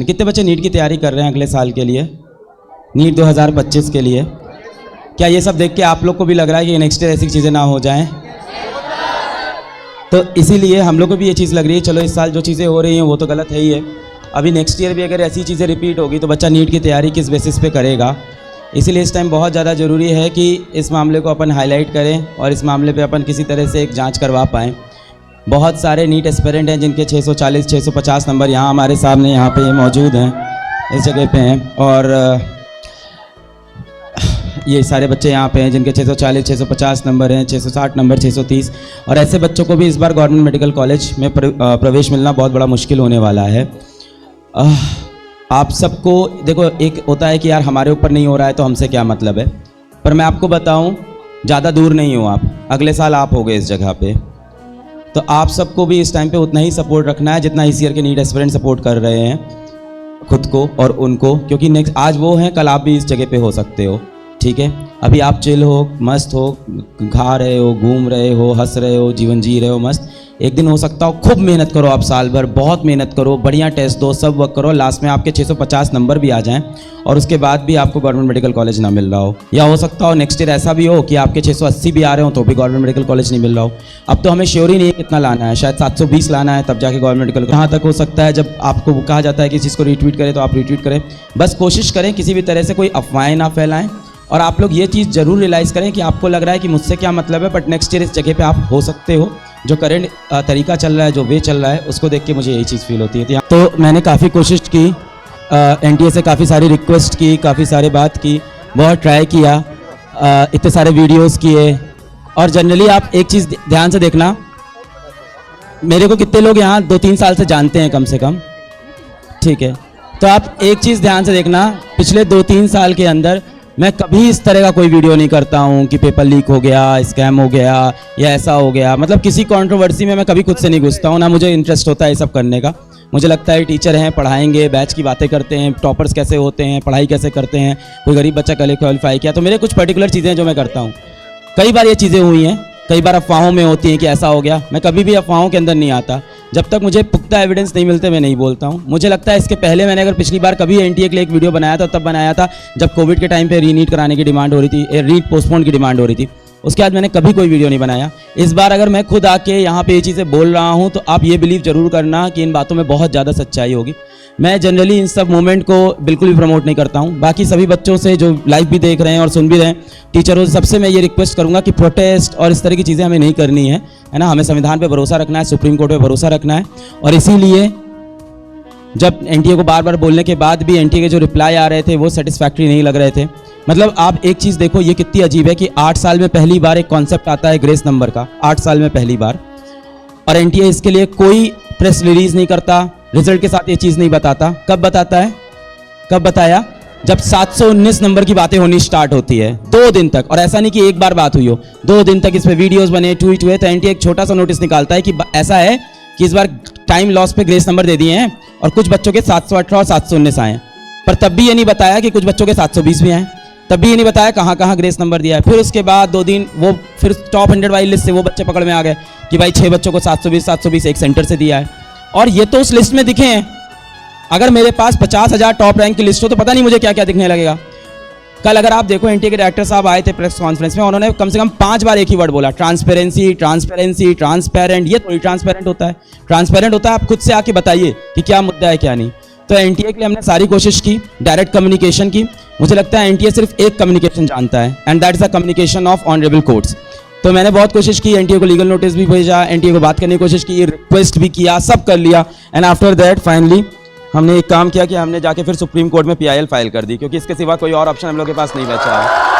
तो कितने बच्चे नीट की तैयारी कर रहे हैं अगले साल के लिए, नीट 2025 के लिए? क्या ये सब देख के आप लोग को भी लग रहा है कि नेक्स्ट ईयर ऐसी चीज़ें ना हो जाएं? तो इसीलिए हम लोग को भी ये चीज़ लग रही है, चलो इस साल जो चीज़ें हो रही हैं वो तो गलत है ही है, अभी नेक्स्ट ईयर भी अगर ऐसी चीज़ें रिपीट होगी तो बच्चा नीट की तैयारी किस बेसिस पे करेगा। इसीलिए इस टाइम बहुत ज़्यादा ज़रूरी है कि इस मामले को अपन हाईलाइट करें और इस मामले पे अपन किसी तरह से एक जांच करवा पाएँ। बहुत सारे नीट एस्पिरेंट हैं जिनके 640 650 नंबर यहाँ हमारे सामने यहाँ पे मौजूद हैं, इस जगह पे हैं, और ये सारे बच्चे यहाँ पे हैं जिनके 640 650 नंबर हैं, 660 नंबर, 630, और ऐसे बच्चों को भी इस बार गवर्नमेंट मेडिकल कॉलेज में प्रवेश मिलना बहुत बड़ा मुश्किल होने वाला है। आप सबको देखो, एक होता है कि यार हमारे ऊपर नहीं हो रहा है तो हमसे क्या मतलब है, पर मैं आपको बताऊं ज़्यादा दूर नहीं हो आप, अगले साल आप होगे इस जगह पे, तो आप सबको भी इस टाइम पे उतना ही सपोर्ट रखना है जितना इस ईयर के नीट एस्पिरेंट सपोर्ट कर रहे हैं खुद को और उनको, क्योंकि नेक्स्ट आज वो हैं कल आप भी इस जगह पे हो सकते हो। ठीक है, अभी आप चिल हो, मस्त हो, खा रहे हो, घूम रहे हो, हंस रहे हो, जीवन जी रहे हो मस्त, एक दिन हो सकता हो खूब मेहनत करो, आप साल भर बहुत मेहनत करो, बढ़िया टेस्ट दो, सब वर्क करो, लास्ट में आपके 650 नंबर भी आ जाएं और उसके बाद भी आपको गवर्नमेंट मेडिकल कॉलेज ना मिल रहा हो, या हो सकता हो नेक्स्ट ईयर ऐसा भी हो कि आपके 680 भी आ रहे हो तो भी गवर्नमेंट मेडिकल कॉलेज नहीं मिल रहा हो। अब तो हमें श्योर ही नहीं है कितना लाना है, शायद 720 लाना है तब जाके गवर्नमेंट मेडिकल, कहाँ तक हो सकता है जब आपको कहा जाता है कि इस चीज़ को रीट्वीट करें तो आप रीट्वीट करें। बस कोशिश करें किसी भी तरह से कोई अफवाहें ना फैलाएं, और आप लोग ये चीज़ ज़रूर रियलाइज़ करें कि आपको लग रहा है कि मुझसे क्या मतलब है, बट नेक्स्ट ईयर इस जगह पे आप हो सकते हो। जो करंट तरीका चल रहा है, जो वे चल रहा है, उसको देख के मुझे यही चीज़ फील होती है। तो मैंने काफ़ी कोशिश की, एनटीए से काफ़ी सारी रिक्वेस्ट की, काफ़ी सारे बात की, बहुत ट्राई किया, इतने सारे वीडियोस किए, और जनरली आप एक चीज़ ध्यान से देखना, मेरे को कितने लोग यहाँ 2-3 साल से जानते हैं कम से कम, ठीक है, तो आप एक चीज़ ध्यान से देखना, पिछले 2-3 साल के अंदर मैं कभी इस तरह का कोई वीडियो नहीं करता हूँ कि पेपर लीक हो गया, स्कैम हो गया या ऐसा हो गया, मतलब किसी कंट्रोवर्सी में मैं कभी खुद से नहीं घुसता हूँ, ना मुझे इंटरेस्ट होता है ये सब करने का। मुझे लगता है टीचर हैं, पढ़ाएंगे, बैच की बातें करते हैं, टॉपर्स कैसे होते हैं, पढ़ाई कैसे करते हैं, कोई गरीब बच्चा कल क्वालिफाई किया, तो मेरे कुछ पर्टिकुलर चीज़ें जो मैं करता हूँ। कई बार ये चीज़ें हुई हैं, कई बार अफवाहों में होती हैं कि ऐसा हो गया, मैं कभी भी अफवाहों के अंदर नहीं आता, जब तक मुझे पुख्ता एविडेंस नहीं मिलते मैं नहीं बोलता हूँ। मुझे लगता है इसके पहले मैंने अगर पिछली बार कभी एनटीए के लिए एक वीडियो बनाया था, तब बनाया था जब कोविड के टाइम पे रीनीट कराने की डिमांड हो रही थी, रीट पोस्टपोन की डिमांड हो रही थी, उसके बाद मैंने कभी कोई वीडियो नहीं बनाया। इस बार अगर मैं खुद आके यहाँ पे ये चीज़ें बोल रहा हूँ तो आप ये बिलीव जरूर करना कि इन बातों में बहुत ज़्यादा सच्चाई होगी। मैं जनरली इन सब मूवमेंट को बिल्कुल भी प्रमोट नहीं करता हूँ। बाकी सभी बच्चों से जो लाइव भी देख रहे हैं और सुन भी रहे हैं, टीचरों से सबसे मैं ये रिक्वेस्ट करूँगा कि प्रोटेस्ट और इस तरह की चीज़ें हमें नहीं करनी है ना, हमें संविधान पे भरोसा रखना है, सुप्रीम कोर्ट पे भरोसा रखना है। और इसीलिए जब एनटीए को बार बार बोलने के बाद भी एनटीए के जो रिप्लाई आ रहे थे वो सेटिस्फैक्ट्री नहीं लग रहे थे। मतलब आप एक चीज़ देखो, ये कितनी अजीब है कि 8 साल में पहली बार एक कॉन्सेप्ट आता है ग्रेस नंबर का, 8 साल में पहली बार, और एनटीए इसके लिए कोई प्रेस रिलीज नहीं करता, रिजल्ट के साथ ये चीज़ नहीं बताता। कब बताता है, कब बताया? जब 719 नंबर की बातें होनी स्टार्ट होती है, 2 दिन तक, और ऐसा नहीं कि एक बार बात हुई हो, 2 दिन तक इस पे वीडियोस बने, ट्वीट हुए, तो एनटीए एक छोटा सा नोटिस निकालता है कि ऐसा है कि इस बार टाइम लॉस पे ग्रेस नंबर दे दिए हैं और कुछ बच्चों के 718 और 719 आए, पर तब भी ये नहीं बताया कि कुछ बच्चों के 720 भी आए, तब भी ये नहीं बताया कहाँ कहाँ ग्रेस नंबर दिया है। फिर उसके बाद 2 दिन वो फिर टॉप 100 वाली लिस्ट से वो बच्चे पकड़ में आ गए कि भाई 6 बच्चों को 720 एक सेंटर से दिया है, और ये तो उस लिस्ट में दिखे हैं। अगर मेरे पास 50,000 टॉप रैंक की लिस्ट हो तो पता नहीं मुझे क्या क्या दिखने लगेगा। कल अगर आप देखो एनटीए के डायरेक्टर साहब आए थे प्रेस कॉन्फ्रेंस में, उन्होंने कम से कम 5 बार एक ही वर्ड बोला, ट्रांसपेरेंसी, ट्रांसपेरेंसी, ट्रांसपेरेंट। ये थोड़ी ट्रांसपेरेंट होता है, ट्रांसपेरेंट होता है आप खुद से आके बताइए कि क्या मुद्दा है क्या नहीं। तो एनटीए के लिए हमने सारी कोशिश की, डायरेक्ट कम्युनिकेशन की। मुझे लगता है एनटीए सिर्फ एक कम्युनिकेशन जानता है, and that is the communication of honourable courts. तो मैंने बहुत कोशिश की, एनटीए को लीगल नोटिस भी भेजा, एनटीए को बात करने की कोशिश की, रिक्वेस्ट भी किया, सब कर लिया, एंड आफ्टर दैट फाइनली हमने एक काम किया कि हमने जाके फिर सुप्रीम कोर्ट में पीआईएल फाइल कर दी, क्योंकि इसके सिवा कोई और ऑप्शन हम लोग के पास नहीं बचा है।